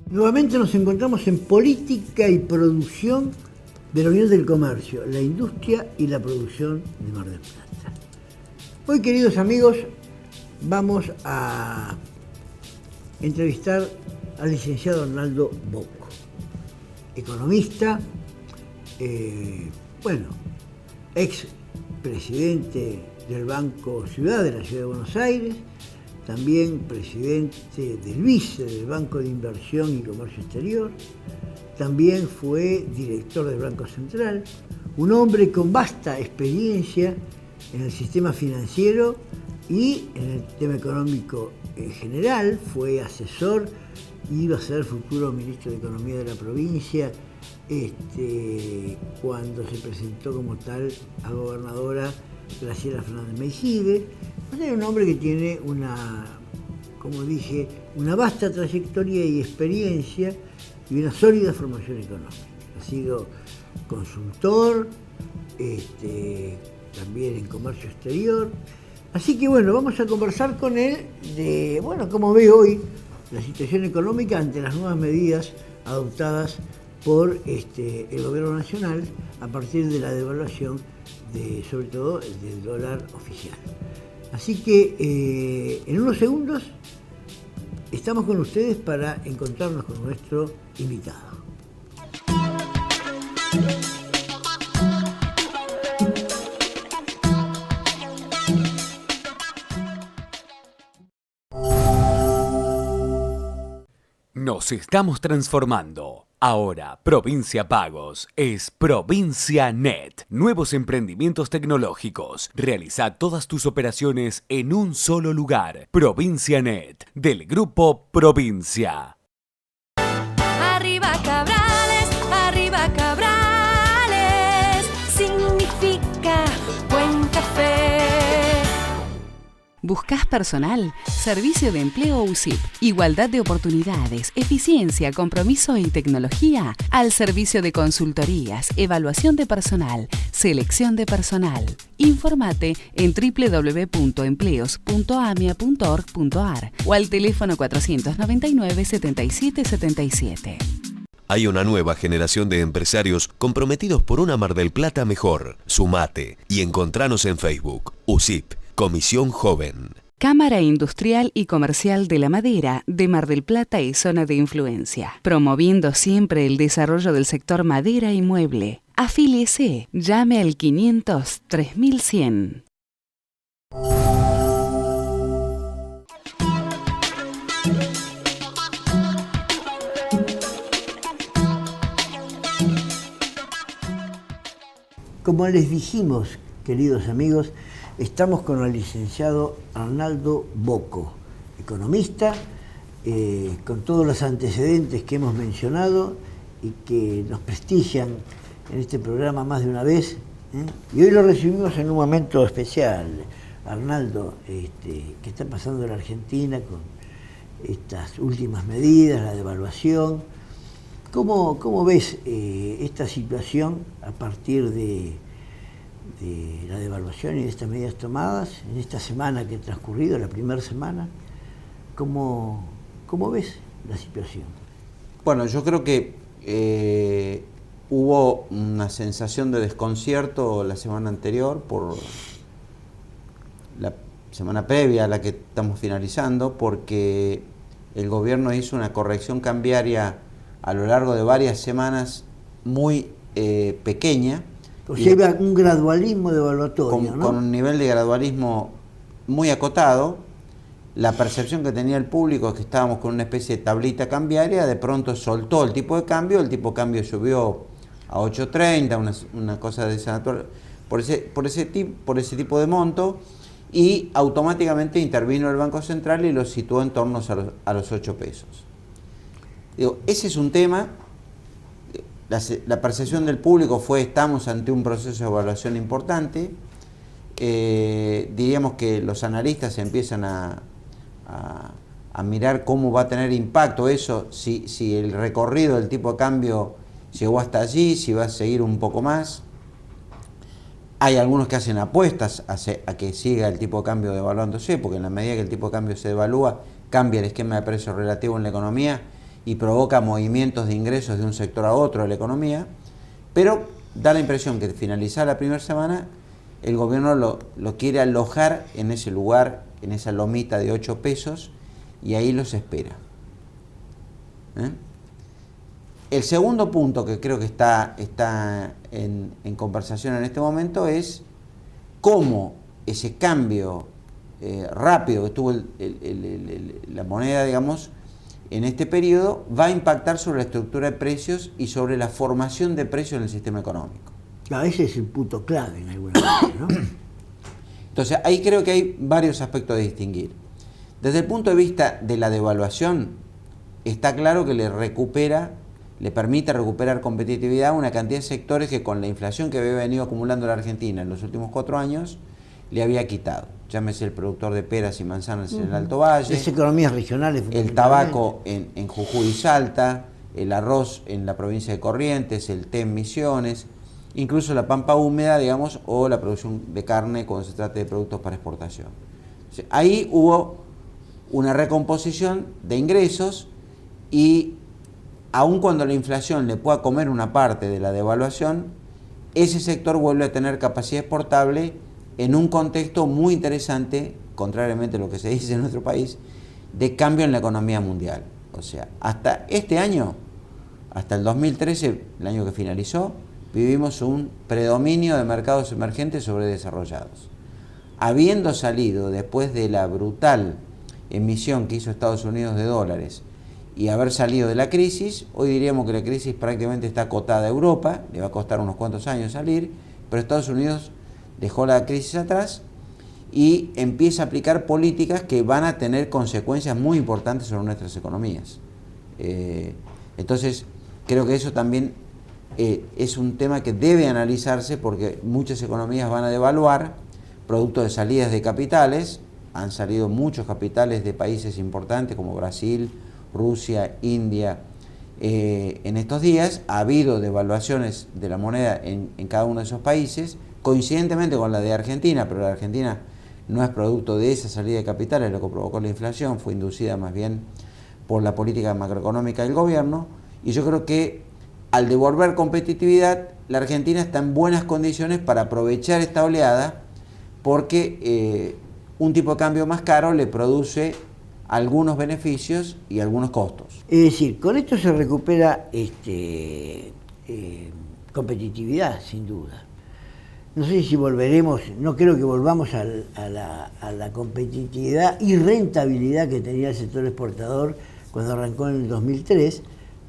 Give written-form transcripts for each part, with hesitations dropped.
Nuevamente nos encontramos en Política y Producción de la Unión del Comercio, la Industria y la Producción de Mar del Plata. Hoy, queridos amigos, vamos a entrevistar al licenciado Arnaldo Bocco, economista, ex presidente del Banco Ciudad de la Ciudad de Buenos Aires, también presidente del BICE, del Banco de Inversión y Comercio Exterior, también fue director del Banco Central, un hombre con vasta experiencia en el sistema financiero y en el tema económico en general, fue asesor, iba a ser futuro ministro de Economía de la provincia, cuando se presentó como tal a gobernadora Graciela Fernández Meijide. Es un hombre que tiene una vasta trayectoria y experiencia y una sólida formación económica. Ha sido consultor, también en comercio exterior. Así que vamos a conversar con él de, cómo ve hoy la situación económica ante las nuevas medidas adoptadas por el gobierno nacional a partir de la devaluación sobre todo del dólar oficial. Así que en unos segundos estamos con ustedes para encontrarnos con nuestro invitado. Nos estamos transformando. Ahora, Provincia Pagos es Provincia Net. Nuevos emprendimientos tecnológicos. Realiza todas tus operaciones en un solo lugar. Provincia Net, del Grupo Provincia. Arriba Cabrales, significa buen café. ¿Buscás personal? Servicio de Empleo USIP. Igualdad de oportunidades, eficiencia, compromiso y tecnología. Al servicio de consultorías, evaluación de personal, selección de personal. Infórmate en www.empleos.amia.org.ar o al teléfono 499 77 77. Hay una nueva generación de empresarios comprometidos por una Mar del Plata mejor. Sumate y encontranos en Facebook. USIP. Comisión Joven. Cámara Industrial y Comercial de la Madera de Mar del Plata y zona de influencia, promoviendo siempre el desarrollo del sector madera y mueble. Afíliese, llame al 500 3100. Como les dijimos, queridos amigos, estamos con el licenciado Arnaldo Bocco, economista, con todos los antecedentes que hemos mencionado y que nos prestigian en este programa más de una vez. Y hoy lo recibimos en un momento especial. Arnaldo, ¿qué está pasando en la Argentina con estas últimas medidas, la devaluación? ¿Cómo ves esta situación a partir de la devaluación y de estas medidas tomadas en esta semana que ha transcurrido, la primera semana? ¿Cómo ves la situación? Bueno, yo creo que hubo una sensación de desconcierto la semana anterior por la semana previa a la que estamos finalizando, porque el gobierno hizo una corrección cambiaria a lo largo de varias semanas muy pequeña. O sea, iba un gradualismo devaluatorio, ¿no? Con un nivel de gradualismo muy acotado. La percepción que tenía el público es que estábamos con una especie de tablita cambiaria, de pronto soltó el tipo de cambio subió a 8.30, una cosa de esa naturaleza, por ese tipo de monto, y automáticamente intervino el Banco Central y lo situó en torno a los 8 pesos. Digo, ese es un tema la percepción del público fue: estamos ante un proceso de evaluación importante. Diríamos que los analistas empiezan a mirar cómo va a tener impacto eso, si el recorrido del tipo de cambio llegó hasta allí, si va a seguir un poco más. Hay algunos que hacen apuestas a que siga el tipo de cambio devaluándose, porque en la medida que el tipo de cambio se devalúa, cambia el esquema de precios relativo en la economía y provoca movimientos de ingresos de un sector a otro de la economía. Pero da la impresión que, finalizada la primera semana, el gobierno lo quiere alojar en ese lugar, en esa lomita de 8 pesos, y ahí los espera. El segundo punto que creo que está en conversación en este momento es cómo ese cambio rápido que tuvo la moneda, digamos, en este periodo, va a impactar sobre la estructura de precios y sobre la formación de precios en el sistema económico. Claro, ese es el punto clave en alguna manera, ¿no? Entonces, ahí creo que hay varios aspectos a distinguir. Desde el punto de vista de la devaluación, está claro que le permite recuperar competitividad a una cantidad de sectores que, con la inflación que había venido acumulando la Argentina en los últimos 4 años, le había quitado. Llámese el productor de peras y manzanas en el Alto Valle, las economías regionales, el tabaco en Jujuy y Salta, el arroz en la provincia de Corrientes, el té en Misiones, incluso la pampa húmeda, digamos, o la producción de carne cuando se trate de productos para exportación. Ahí hubo una recomposición de ingresos, y aun cuando la inflación le pueda comer una parte de la devaluación, ese sector vuelve a tener capacidad exportable en un contexto muy interesante, contrariamente a lo que se dice en nuestro país, de cambio en la economía mundial. O sea, hasta este año, hasta el 2013, el año que finalizó, vivimos un predominio de mercados emergentes sobre desarrollados. Habiendo salido después de la brutal emisión que hizo Estados Unidos de dólares y haber salido de la crisis, hoy diríamos que la crisis prácticamente está acotada a Europa, le va a costar unos cuantos años salir, pero Estados Unidos dejó la crisis atrás y empieza a aplicar políticas que van a tener consecuencias muy importantes sobre nuestras economías. Entonces, creo que eso también es un tema que debe analizarse, porque muchas economías van a devaluar producto de salidas de capitales. Han salido muchos capitales de países importantes como Brasil, Rusia, India. En estos días ha habido devaluaciones de la moneda en cada uno de esos países, coincidentemente con la de Argentina, pero la de Argentina no es producto de esa salida de capitales, lo que provocó la inflación, fue inducida más bien por la política macroeconómica del gobierno, y yo creo que al devolver competitividad, la Argentina está en buenas condiciones para aprovechar esta oleada, porque un tipo de cambio más caro le produce algunos beneficios y algunos costos. Es decir, con esto se recupera competitividad, sin duda. No sé si volveremos, no creo que volvamos a la competitividad y rentabilidad que tenía el sector exportador cuando arrancó en el 2003,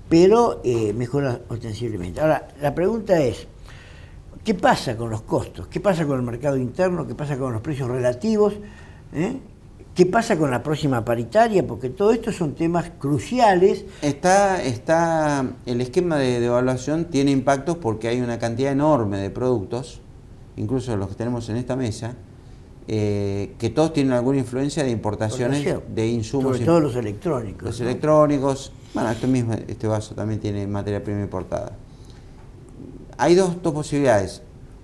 pero mejora ostensiblemente. Ahora, la pregunta es, ¿qué pasa con los costos? ¿Qué pasa con el mercado interno? ¿Qué pasa con los precios relativos? ¿Qué pasa con la próxima paritaria? Porque todo esto son temas cruciales. El esquema de devaluación tiene impactos porque hay una cantidad enorme de productos, incluso los que tenemos en esta mesa, que todos tienen alguna influencia de importaciones de insumos. Sobre todo los electrónicos. Los electrónicos, bueno, este vaso también tiene materia prima importada. Hay dos posibilidades.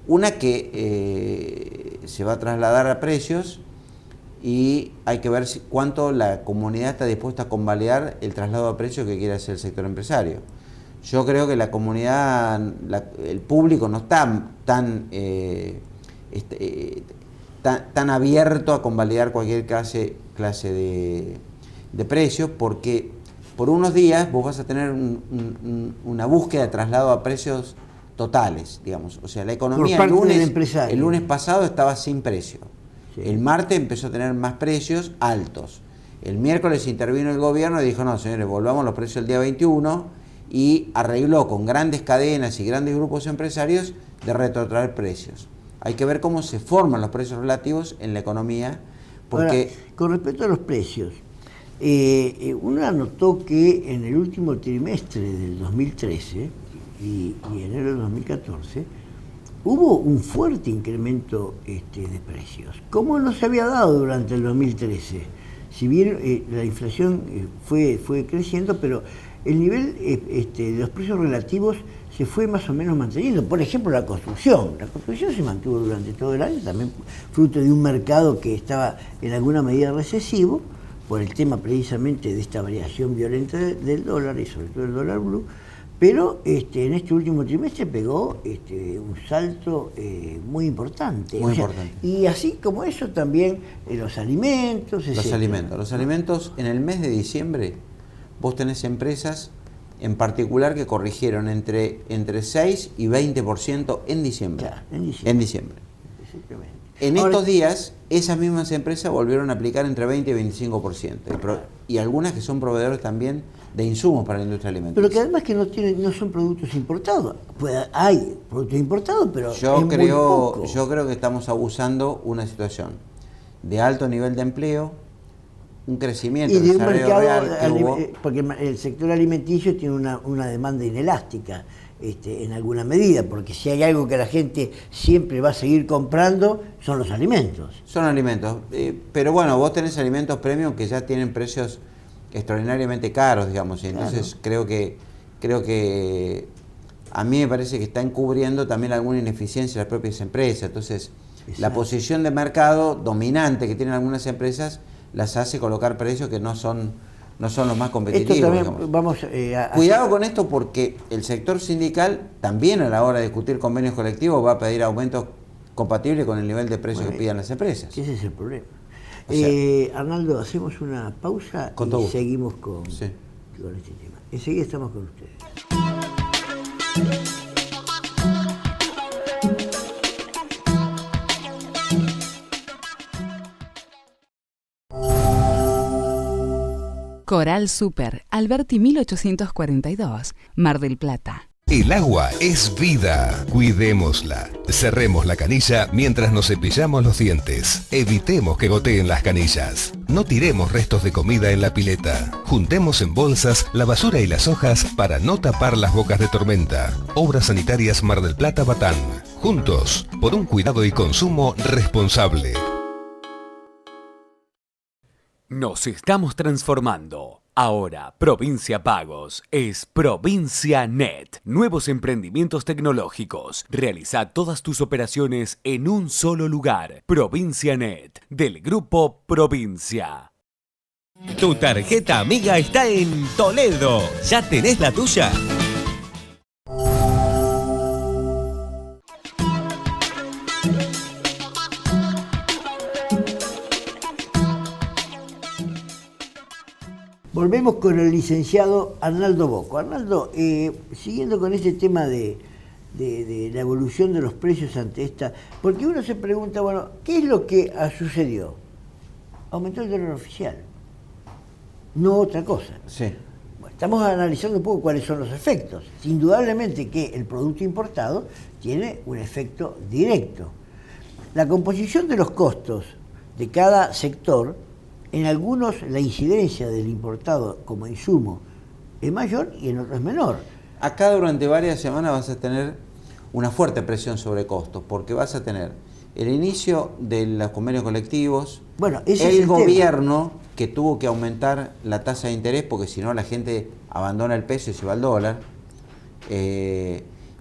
Una que se va a trasladar a precios, y hay que ver cuánto la comunidad está dispuesta a convalidar el traslado a precios que quiere hacer el sector empresario. Yo creo que la comunidad, el público no está tan abierto a convalidar cualquier clase de precios, porque por unos días vos vas a tener una búsqueda de traslado a precios totales, digamos. O sea, la economía el lunes pasado estaba sin precio. Sí. El martes empezó a tener más precios altos. El miércoles intervino el gobierno y dijo: no, señores, volvamos los precios el día 21, y arregló con grandes cadenas y grandes grupos empresarios de retrotraer precios. Hay que ver cómo se forman los precios relativos en la economía, porque... Ahora, con respecto a los precios, uno notó que en el último trimestre del 2013, y enero del 2014, hubo un fuerte incremento de precios, como no se había dado durante el 2013. Si bien la inflación fue creciendo, pero el nivel de los precios relativos se fue más o menos manteniendo. Por ejemplo, la construcción. La construcción se mantuvo durante todo el año, también fruto de un mercado que estaba en alguna medida recesivo, por el tema precisamente de esta variación violenta del dólar y sobre todo el dólar blue, pero en este último trimestre pegó un salto muy importante. Muy importante. Y así como eso también los alimentos, etcétera. Los alimentos en el mes de diciembre, vos tenés empresas en particular que corrigieron entre 6 y 20% en diciembre. Claro, en diciembre. Exactamente. En Ahora, estos días, esas mismas empresas volvieron a aplicar entre 20 y 25%. Y algunas que son proveedores también de insumos para la industria alimenticia. pero que además que no son productos importados. Pues hay productos importados, pero Yo es muy poco. creo que estamos abusando una situación de alto nivel de empleo, un crecimiento Y de del un salario mercado, real que hubo. porque el sector alimenticio tiene una demanda inelástica en alguna medida, porque si hay algo que la gente siempre va a seguir comprando, son los alimentos. Son alimentos, pero bueno, vos tenés alimentos premium que ya tienen precios extraordinariamente caros, digamos, y entonces creo que a mí me parece que está encubriendo también alguna ineficiencia de las propias empresas. Entonces, la posición de mercado dominante que tienen algunas empresas las hace colocar precios que no son los más competitivos. Esto también digamos. vamos Cuidado con esto, porque el sector sindical también a la hora de discutir convenios colectivos va a pedir aumentos compatibles con el nivel de precios que pidan las empresas. Ese es el problema. O sea, Arnaldo, hacemos una pausa Con y todo gusto. seguimos con Sí. este tema. Enseguida estamos con ustedes. Coral Super, Alberti 1842, Mar del Plata. El agua es vida. Cuidémosla. Cerremos la canilla mientras nos cepillamos los dientes. Evitemos que goteen las canillas. No tiremos restos de comida en la pileta. Juntemos en bolsas la basura y las hojas para no tapar las bocas de tormenta. Obras Sanitarias Mar del Plata Batán. Juntos, por un cuidado y consumo responsable. Nos estamos transformando. Ahora, Provincia Pagos es Provincia Net. Nuevos emprendimientos tecnológicos. Realiza todas tus operaciones en un solo lugar. Provincia Net, del Grupo Provincia. Tu tarjeta amiga está en Toledo. ¿Ya tenés la tuya? Volvemos con el licenciado Arnaldo Bocco. Arnaldo, siguiendo con este tema de la evolución de los precios ante esta, porque uno se pregunta, bueno, ¿qué es lo que sucedió? Aumentó el dólar oficial, no otra cosa. Sí. Bueno, estamos analizando un poco cuáles son los efectos. Indudablemente que el producto importado tiene un efecto directo. La composición de los costos de cada sector, en algunos la incidencia del importado como insumo es mayor y en otros es menor. Acá durante varias semanas vas a tener una fuerte presión sobre costos, porque vas a tener el inicio de los convenios colectivos, Bueno, ese es el el gobierno que tuvo que aumentar la tasa de interés porque si no la gente abandona el peso y se va al dólar,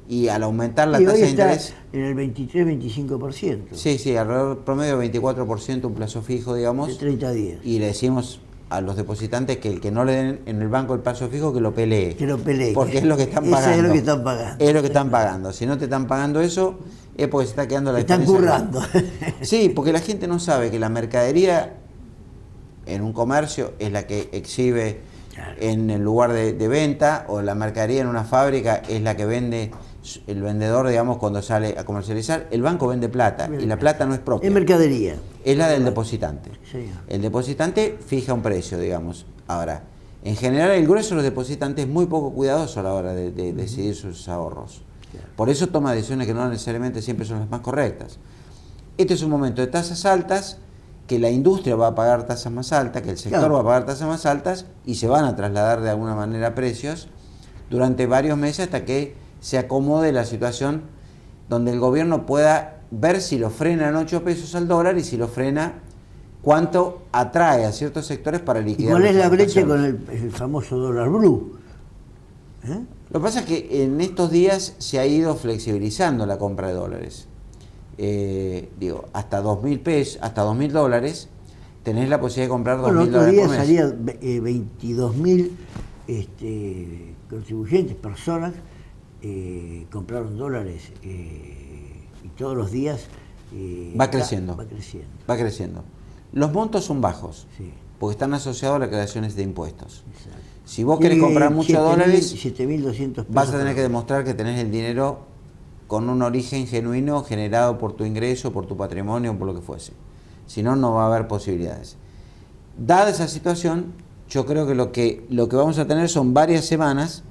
y al aumentar la y tasa hoy de está interés... en el 23-25%. Sí, alrededor promedio 24% un plazo fijo, digamos. De 30 días. Y le decimos a los depositantes que el que no le den en el banco el plazo fijo que lo pelee. Que lo pelee. Porque es lo que están Eso pagando. es lo que están pagando. Es lo que están pagando. Si no te están pagando eso, es porque se está quedando la Están diferencia. currando. Sí, porque la gente no sabe que la mercadería en un comercio es la que exhibe en el lugar de venta, o la mercadería en una fábrica es la que vende el vendedor, digamos, cuando sale a comercializar. El banco vende plata y la plata no es propia. Es mercadería. Es la del depositante. Sí. El depositante fija un precio, digamos. Ahora, en general el grueso de los depositantes es muy poco cuidadoso a la hora de decidir sus ahorros. Por eso toma decisiones que no necesariamente siempre son las más correctas. Este es un momento de tasas altas, que la industria va a pagar tasas más altas, que el sector va a pagar tasas más altas y se van a trasladar de alguna manera precios durante varios meses hasta que se acomode la situación donde el gobierno pueda ver si lo frena en 8 pesos al dólar y si lo frena, cuánto atrae a ciertos sectores para ¿Y liquidar. cuál es la brecha con el famoso dólar blue? Lo que pasa es que en estos días se ha ido flexibilizando la compra de dólares. Hasta 2.000 pesos, hasta 2.000 dólares, tenés la posibilidad de comprar 2.000 dólares por mes. Salía 22.000 contribuyentes, personas, compraron dólares y todos los días va creciendo. Va creciendo. Los montos son bajos, sí, porque están asociados a las creaciones de impuestos. Exacto. Si vos querés comprar muchos dólares, 7.200 pesos, vas a tener que demostrar que tenés el dinero con un origen genuino generado por tu ingreso, por tu patrimonio, por lo que fuese. Si no, no va a haber posibilidades. Dada esa situación, yo creo que lo que vamos a tener son varias semanas.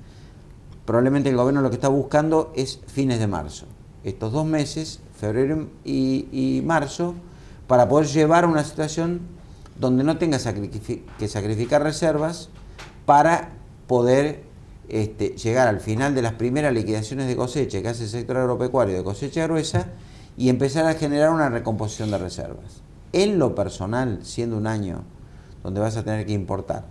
Probablemente el gobierno lo que está buscando es fines de marzo. Estos 2 meses, febrero y marzo, para poder llevar a una situación donde no tengas que sacrificar reservas para poder llegar al final de las primeras liquidaciones de cosecha que hace el sector agropecuario de cosecha gruesa y empezar a generar una recomposición de reservas. En lo personal, siendo un año donde vas a tener que importar,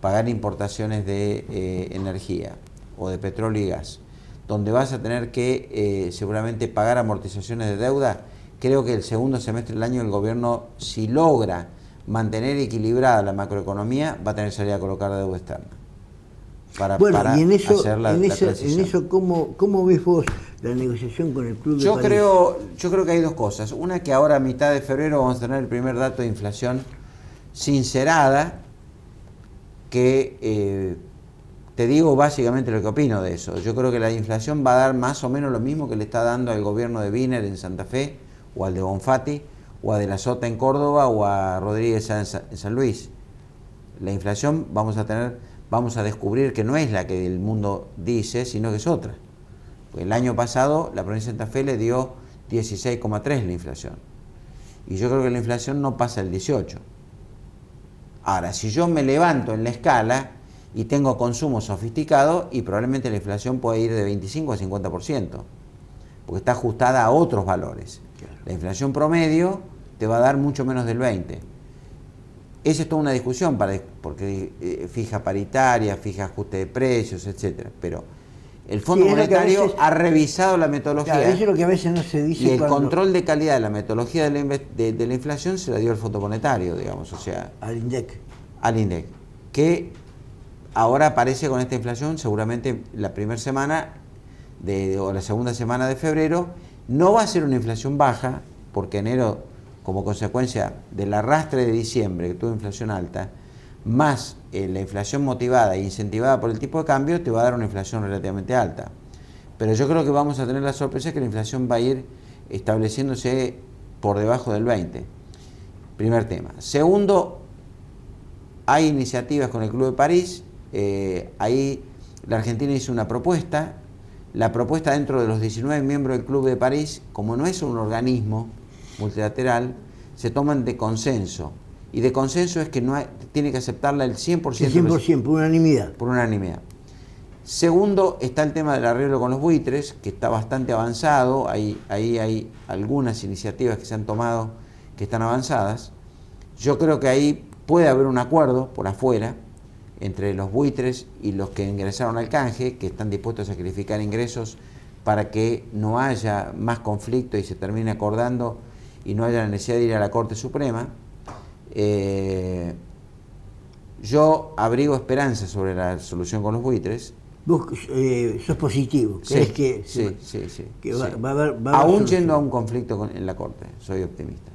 pagar importaciones de energía o de petróleo y gas, donde vas a tener que seguramente pagar amortizaciones de deuda, creo que el segundo semestre del año el gobierno, si logra mantener equilibrada la macroeconomía, va a tener que salir a colocar deuda externa. Para y en eso, hacer la transición. ¿cómo ves vos la negociación con el Club de París? Yo creo que hay 2 cosas. Una, que ahora a mitad de febrero vamos a tener el primer dato de inflación sincerada, que te digo básicamente lo que opino de eso. Yo creo que la inflación va a dar más o menos lo mismo que le está dando al gobierno de Wiener en Santa Fe, o al de Bonfatti, o a De la Sota en Córdoba, o a Rodríguez en San Luis. La inflación vamos a descubrir que no es la que el mundo dice, sino que es otra. Porque el año pasado la provincia de Santa Fe le dio 16,3 la inflación. Y yo creo que la inflación no pasa el 18. Ahora, si yo me levanto en la escala y tengo consumo sofisticado, y probablemente la inflación puede ir de 25 a 50%, porque está ajustada a otros valores. Claro. La inflación promedio te va a dar mucho menos del 20%. Esa es toda una discusión, porque fija paritaria, fija ajuste de precios, etcétera. Pero el Fondo Monetario ha revisado la metodología. Claro, eso es lo que a veces no se dice. Y el control de calidad de la metodología de la inflación se la dio el Fondo Monetario, digamos, o sea... Al INDEC. Al INDEC. Que ahora aparece con esta inflación, seguramente la primera semana o la segunda semana de febrero. No va a ser una inflación baja, porque enero, como consecuencia del arrastre de diciembre, que tuvo inflación alta, más la inflación motivada e incentivada por el tipo de cambio, te va a dar una inflación relativamente alta. Pero yo creo que vamos a tener la sorpresa que la inflación va a ir estableciéndose por debajo del 20%. Primer tema. Segundo, hay iniciativas con el Club de París. Ahí la Argentina hizo una propuesta. La propuesta, dentro de los 19 miembros del Club de París, como no es un organismo multilateral, se toman de consenso. Y de consenso es que tiene que aceptarla el 100%. El 100%, por unanimidad. Por unanimidad. Segundo, está el tema del arreglo con los buitres, que está bastante avanzado. Ahí hay algunas iniciativas que se han tomado que están avanzadas. Yo creo que ahí puede haber un acuerdo por afuera entre los buitres y los que ingresaron al canje, que están dispuestos a sacrificar ingresos para que no haya más conflicto y se termine acordando y no haya la necesidad de ir a la Corte Suprema. Yo abrigo esperanza sobre la solución con los buitres. Vos sos positivo, ¿crees que sí. va a haber aún yendo a un conflicto en la Corte, soy optimista.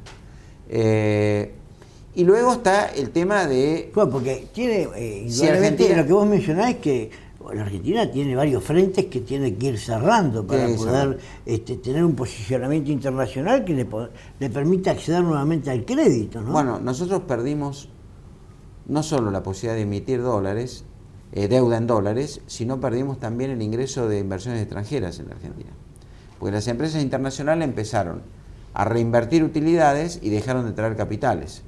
Y luego está el tema de... Bueno, porque tiene, indudablemente, lo que vos mencionás es que la Argentina tiene varios frentes que tiene que ir cerrando para poder tener un posicionamiento internacional que le permita acceder nuevamente al crédito, ¿no? Bueno, nosotros perdimos no solo la posibilidad de emitir dólares, deuda en dólares, sino perdimos también el ingreso de inversiones extranjeras en la Argentina. Porque las empresas internacionales empezaron a reinvertir utilidades y dejaron de traer capitales.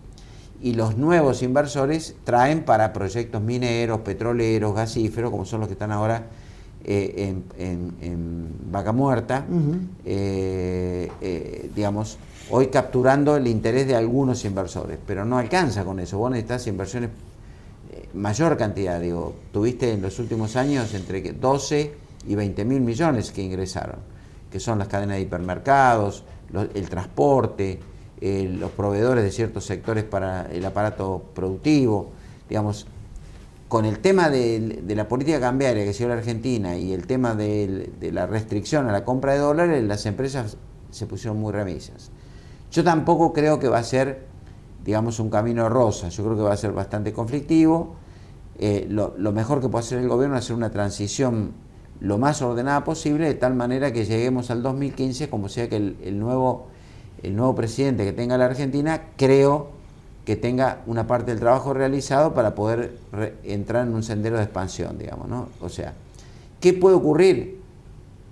Y los nuevos inversores traen para proyectos mineros, petroleros, gasíferos, como son los que están ahora en Vaca Muerta, digamos, hoy capturando el interés de algunos inversores, pero no alcanza con eso. Vos necesitas inversiones mayor cantidad, digo, tuviste en los últimos años entre 12 y 20 mil millones que ingresaron, que son las cadenas de hipermercados, el transporte, los proveedores de ciertos sectores para el aparato productivo, digamos. Con el tema de la política cambiaria que siguió la Argentina y el tema de la restricción a la compra de dólares, las empresas se pusieron muy remisas. Yo tampoco creo que va a ser, digamos, un camino rosa. Yo creo que va a ser bastante conflictivo. Lo mejor que puede hacer el gobierno es hacer una transición lo más ordenada posible, de tal manera que lleguemos al 2015, como sea que el nuevo presidente que tenga la Argentina, creo que tenga una parte del trabajo realizado para poder entrar en un sendero de expansión, digamos, ¿no? O sea, ¿qué puede ocurrir?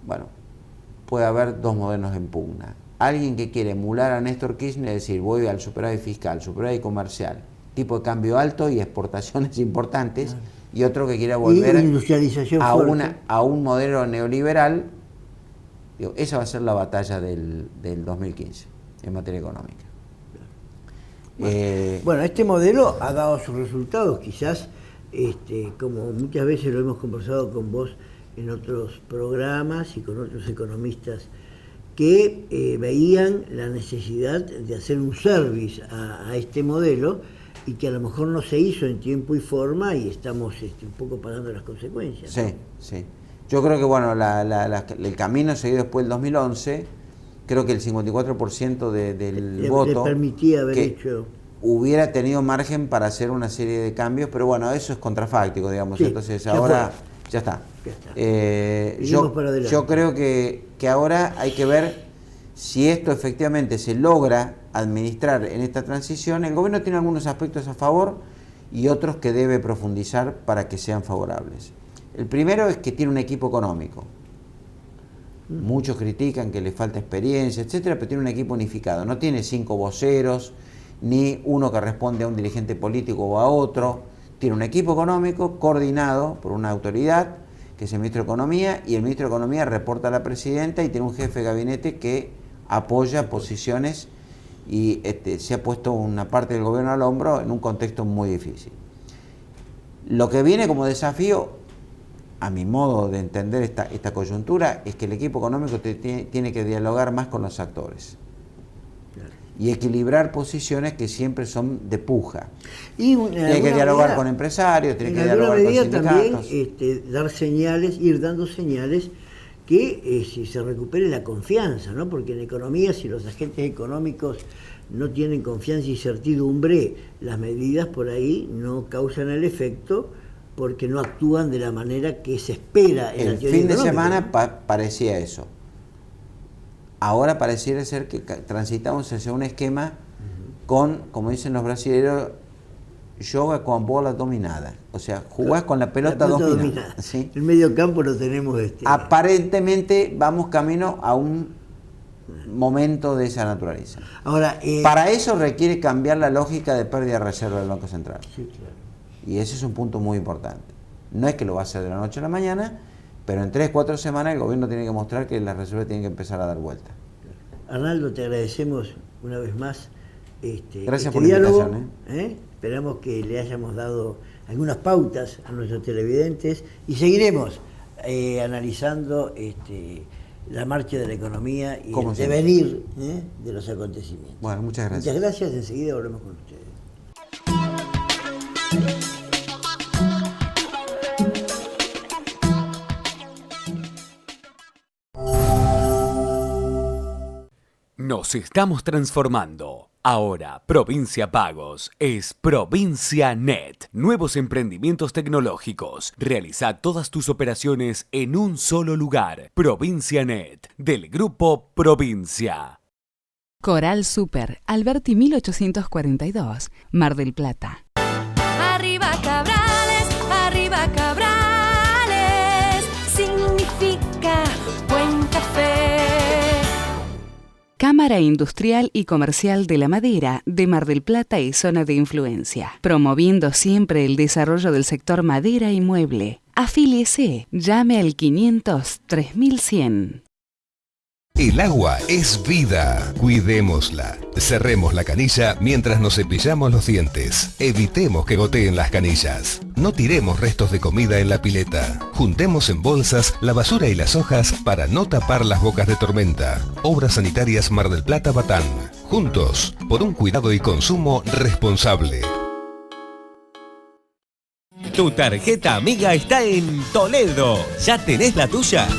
Bueno, puede haber dos modelos en pugna. Alguien que quiere emular a Néstor Kirchner, es decir, voy al superávit fiscal, superávit comercial, tipo de cambio alto y exportaciones importantes, y otro que quiera volver a un modelo neoliberal. Digo, esa va a ser la batalla del 2015 en materia económica. Bueno, este modelo ha dado sus resultados, quizás, como muchas veces lo hemos conversado con vos en otros programas y con otros economistas que veían la necesidad de hacer un service a este modelo y que a lo mejor no se hizo en tiempo y forma y estamos un poco pagando las consecuencias, ¿no? Sí, sí. Yo creo que bueno, el camino seguido después del 2011, creo que el 54% del voto le permitía haber que hecho... hubiera tenido margen para hacer una serie de cambios, pero bueno, eso es contrafáctico, digamos. Sí, entonces ahora ya está. Yo creo que ahora hay que ver si esto efectivamente se logra administrar en esta transición. El gobierno tiene algunos aspectos a favor y otros que debe profundizar para que sean favorables. El primero es que tiene un equipo económico. Muchos critican que le falta experiencia, etcétera, pero tiene un equipo unificado. No tiene 5 voceros, ni uno que responde a un dirigente político o a otro. Tiene un equipo económico coordinado por una autoridad, que es el ministro de Economía, y el ministro de Economía reporta a la presidenta y tiene un jefe de gabinete que apoya posiciones y se ha puesto una parte del gobierno al hombro en un contexto muy difícil. Lo que viene como desafío, a mi modo de entender esta coyuntura, es que el equipo económico tiene que dialogar más con los actores y equilibrar posiciones que siempre son de puja. Tiene que dialogar con empresarios, tiene que dialogar con sindicatos. También dar señales, ir dando señales que si se recupere la confianza, ¿no? Porque en economía, si los agentes económicos no tienen confianza y certidumbre, las medidas por ahí no causan el efecto porque no actúan de la manera que se espera en la teoría El fin de económica, semana ¿no? Parecía eso. Ahora pareciera ser que transitamos hacia un esquema con, como dicen los brasileños, yoga con bola dominada. O sea, jugás con la pelota dominada. ¿Sí? El medio campo lo tenemos... Aparentemente vamos camino a un momento de esa naturaleza. Ahora, para eso requiere cambiar la lógica de pérdida de reserva del Banco Central. Sí, claro. Y ese es un punto muy importante. No es que lo va a hacer de la noche a la mañana, pero en 3-4 semanas el gobierno tiene que mostrar que las reservas tienen que empezar a dar vuelta. Arnaldo, te agradecemos una vez más Gracias por la invitación. Esperamos que le hayamos dado algunas pautas a nuestros televidentes y seguiremos analizando la marcha de la economía y el devenir de los acontecimientos. Bueno, muchas gracias. Muchas gracias, enseguida volvemos con ustedes. Nos estamos transformando. Ahora, Provincia Pagos es Provincia Net. Nuevos emprendimientos tecnológicos. Realiza todas tus operaciones en un solo lugar. Provincia Net, del Grupo Provincia. Coral Super, Alberti 1842, Mar del Plata. Arriba Cabrales, significa buen café. Cámara Cámara Industrial y Comercial de la Madera de Mar del Plata y zona de influencia, promoviendo siempre el desarrollo del sector madera y mueble. Afíliese, llame al 500 3100. El agua es vida. Cuidémosla. Cerremos la canilla mientras nos cepillamos los dientes. Evitemos que goteen las canillas. No tiremos restos de comida en la pileta. Juntemos en bolsas la basura y las hojas para no tapar las bocas de tormenta. Obras Sanitarias Mar del Plata Batán. Juntos, por un cuidado y consumo responsable. Tu tarjeta amiga está en Toledo. ¿Ya tenés la tuya?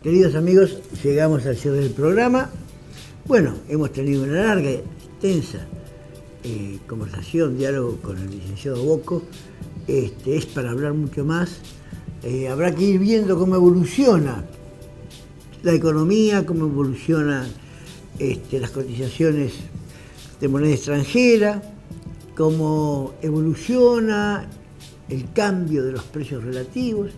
Queridos amigos, llegamos al cierre del programa. Bueno, hemos tenido una larga, extensa conversación, diálogo con el licenciado Bocco. Es para hablar mucho más. Habrá que ir viendo cómo evoluciona la economía, cómo evolucionan las cotizaciones de moneda extranjera, cómo evoluciona el cambio de los precios relativos.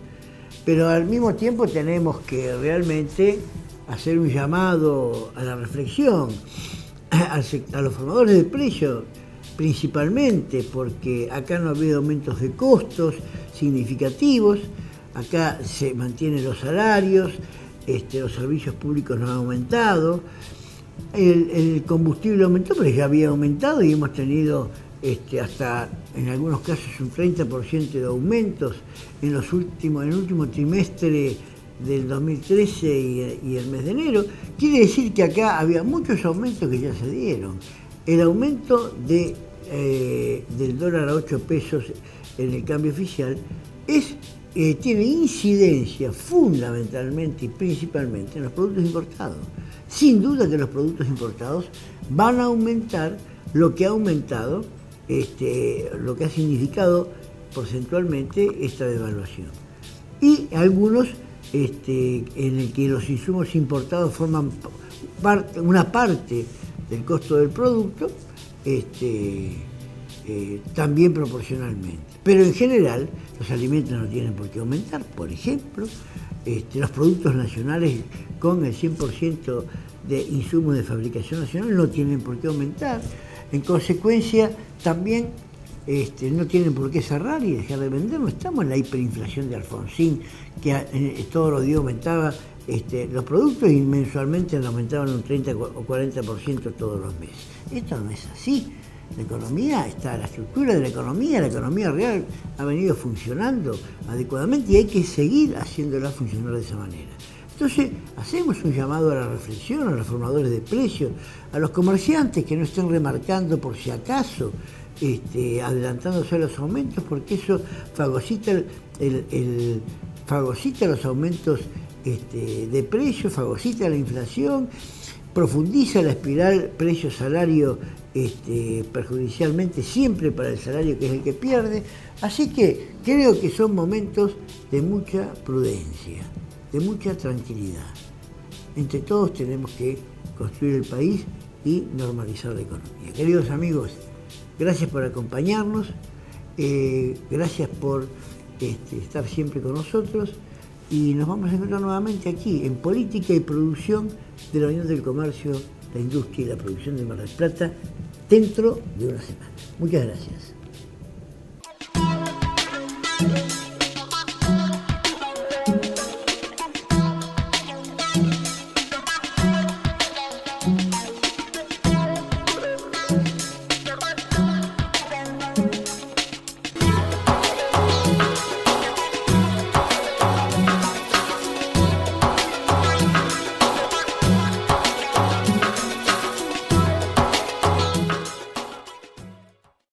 Pero al mismo tiempo tenemos que realmente hacer un llamado a la reflexión, a los formadores de precios principalmente, porque acá no ha habido aumentos de costos significativos, acá se mantienen los salarios, los servicios públicos no han aumentado, el combustible aumentó, pero ya había aumentado y hemos tenido hasta en algunos casos un 30% de aumentos en el último trimestre del 2013 y el mes de enero. Quiere decir que acá había muchos aumentos que ya se dieron. El aumento del dólar a 8 pesos en el cambio oficial tiene incidencia fundamentalmente y principalmente en los productos importados. Sin duda que los productos importados van a aumentar lo que ha aumentado, lo que ha significado porcentualmente esta devaluación. Y algunos en el que los insumos importados forman una parte del costo del producto, también proporcionalmente. Pero en general los alimentos no tienen por qué aumentar. Por ejemplo, los productos nacionales con el 100% de insumos de fabricación nacional no tienen por qué aumentar. En consecuencia, también no tienen por qué cerrar y dejar de vender. No estamos en la hiperinflación de Alfonsín, que todos los días aumentaba los productos y mensualmente aumentaban un 30 o 40% todos los meses. Esto no es así. La economía está, la estructura de la economía real ha venido funcionando adecuadamente y hay que seguir haciéndola funcionar de esa manera. Entonces, hacemos un llamado a la reflexión, a los formadores de precios, a los comerciantes que no estén remarcando por si acaso, adelantándose a los aumentos, porque eso fagocita los aumentos de precios, fagocita la inflación, profundiza la espiral precio-salario perjudicialmente siempre para el salario, que es el que pierde. Así que creo que son momentos de mucha prudencia, de mucha tranquilidad. Entre todos tenemos que construir el país y normalizar la economía. Queridos amigos, gracias por acompañarnos, gracias por estar siempre con nosotros y nos vamos a encontrar nuevamente aquí en Política y Producción de la Unión del Comercio, la Industria y la Producción de Mar del Plata dentro de una semana. Muchas gracias.